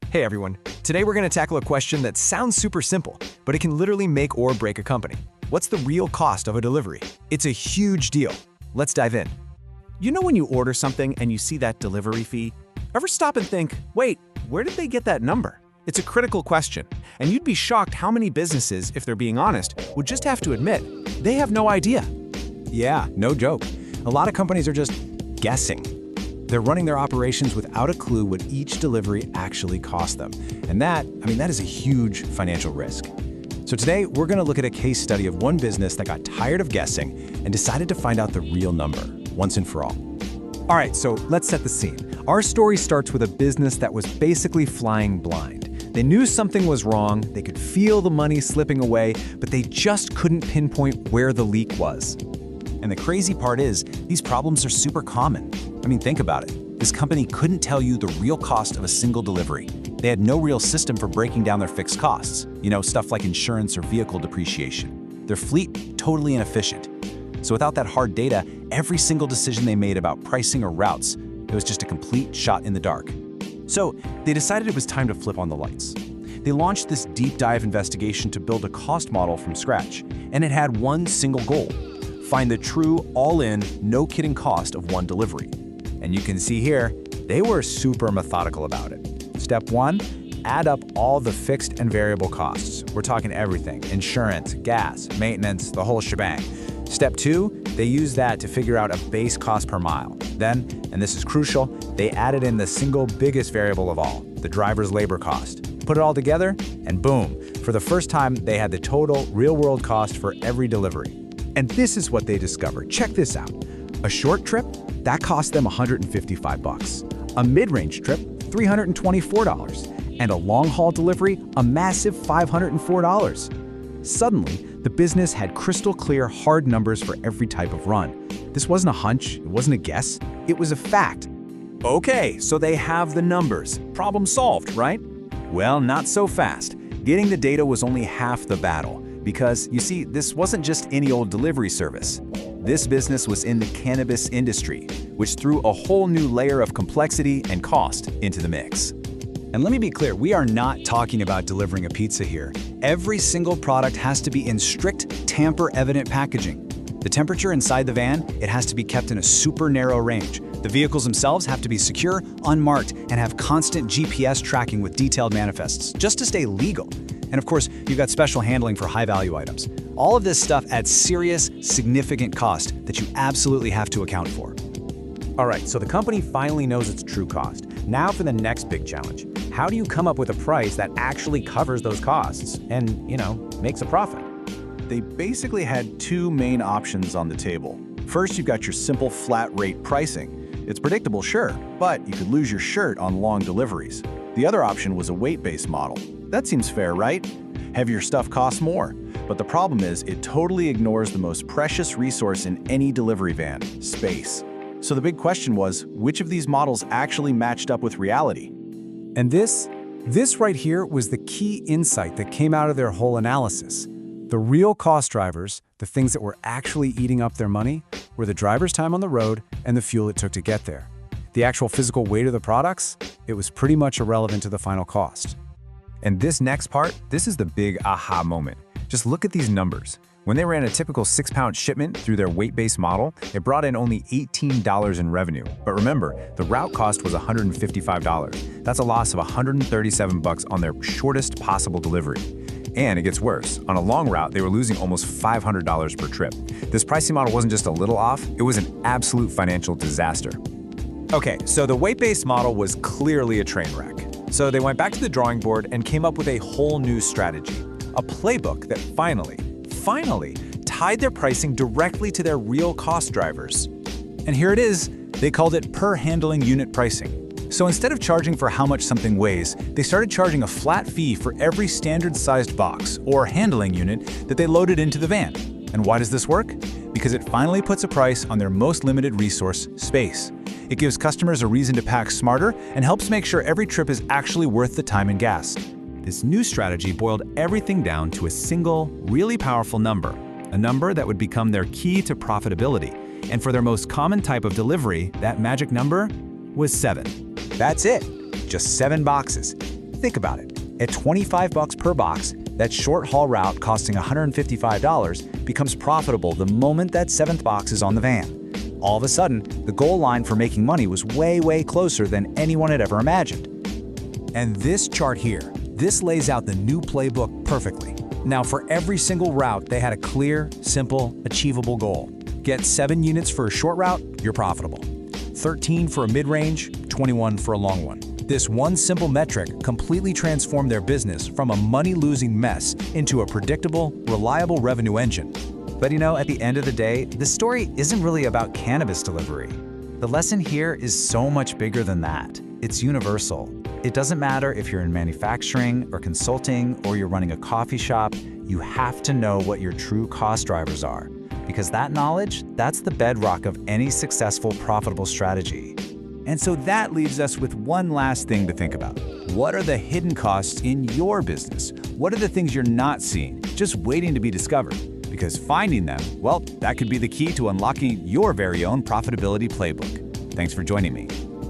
Hey everyone, today we're going to tackle a question that sounds super simple, but it can literally make or break a company. What's the real cost of a delivery? It's a huge deal. Let's dive in. You know when you order something and you see that delivery fee? Ever stop and think, wait, where did they get that number? It's a critical question, and you'd be shocked how many businesses, if they're being honest, would just have to admit they have no idea. Yeah, no joke. A lot of companies are just guessing. They're running their operations without a clue what each delivery actually cost them. And that is a huge financial risk. So today, we're going to look at a case study of one business that got tired of guessing and decided to find out the real number, once and for all. All right, so let's set the scene. Our story starts with a business that was basically flying blind. They knew something was wrong, they could feel the money slipping away, but they just couldn't pinpoint where the leak was. And the crazy part is, these problems are super common. Think about it. This company couldn't tell you the real cost of a single delivery. They had no real system for breaking down their fixed costs, stuff like insurance or vehicle depreciation. Their fleet, totally inefficient. So without that hard data, every single decision they made about pricing or routes, it was just a complete shot in the dark. So they decided it was time to flip on the lights. They launched this deep dive investigation to build a cost model from scratch, and it had one single goal: find the true all-in, no-kidding cost of one delivery. And you can see here, they were super methodical about it. Step 1, add up all the fixed and variable costs. We're talking everything: insurance, gas, maintenance, the whole shebang. Step 2, they used that to figure out a base cost per mile. Then, and this is crucial, they added in the single biggest variable of all, the driver's labor cost. Put it all together, and boom, for the first time, they had the total real-world cost for every delivery. And this is what they discovered. Check this out. A short trip, that cost them $155. A mid-range trip, $324. And a long-haul delivery, a massive $504. Suddenly, the business had crystal clear, hard numbers for every type of run. This wasn't a hunch, it wasn't a guess, it was a fact. Okay, so they have the numbers. Problem solved, right? Well, not so fast. Getting the data was only half the battle. Because, you see, this wasn't just any old delivery service. This business was in the cannabis industry, which threw a whole new layer of complexity and cost into the mix. And let me be clear, we are not talking about delivering a pizza here. Every single product has to be in strict, tamper-evident packaging. The temperature inside the van, it has to be kept in a super narrow range. The vehicles themselves have to be secure, unmarked, and have constant GPS tracking with detailed manifests, just to stay legal. And of course, you've got special handling for high-value items. All of this stuff adds serious, significant cost that you absolutely have to account for. All right, so the company finally knows its true cost. Now for the next big challenge. How do you come up with a price that actually covers those costs and, makes a profit? They basically had two main options on the table. First, you've got your simple flat rate pricing. It's predictable, sure, but you could lose your shirt on long deliveries. The other option was a weight-based model. That seems fair, right? Heavier stuff costs more. But the problem is, it totally ignores the most precious resource in any delivery van: space. So the big question was, which of these models actually matched up with reality? And this right here was the key insight that came out of their whole analysis. The real cost drivers, the things that were actually eating up their money, were the driver's time on the road and the fuel it took to get there. The actual physical weight of the products, it was pretty much irrelevant to the final cost. And this next part, this is the big aha moment. Just look at these numbers. When they ran a typical 6-pound shipment through their weight-based model, it brought in only $18 in revenue. But remember, the route cost was $155. That's a loss of $137 on their shortest possible delivery. And it gets worse. On a long route, they were losing almost $500 per trip. This pricing model wasn't just a little off, it was an absolute financial disaster. Okay, so the weight-based model was clearly a train wreck. So they went back to the drawing board and came up with a whole new strategy. A playbook that finally tied their pricing directly to their real cost drivers. And here it is, they called it per handling unit pricing. So instead of charging for how much something weighs, they started charging a flat fee for every standard-sized box or handling unit that they loaded into the van. And why does this work? Because it finally puts a price on their most limited resource, space. It gives customers a reason to pack smarter and helps make sure every trip is actually worth the time and gas. This new strategy boiled everything down to a single, really powerful number, a number that would become their key to profitability. And for their most common type of delivery, that magic number was 7. That's it, just 7 boxes. Think about it. At $25 per box, that short-haul route costing $155 becomes profitable the moment that 7th box is on the van. All of a sudden, the goal line for making money was way, way closer than anyone had ever imagined. And this chart here, this lays out the new playbook perfectly. Now, for every single route, they had a clear, simple, achievable goal. Get 7 units for a short route, you're profitable. 13 for a mid-range, 21 for a long one. This one simple metric completely transformed their business from a money-losing mess into a predictable, reliable revenue engine. But at the end of the day, the story isn't really about cannabis delivery. The lesson here is so much bigger than that. It's universal. It doesn't matter if you're in manufacturing or consulting or you're running a coffee shop, you have to know what your true cost drivers are. Because that knowledge, that's the bedrock of any successful, profitable strategy. And so that leaves us with one last thing to think about. What are the hidden costs in your business? What are the things you're not seeing, just waiting to be discovered? Because finding them, well, that could be the key to unlocking your very own profitability playbook. Thanks for joining me.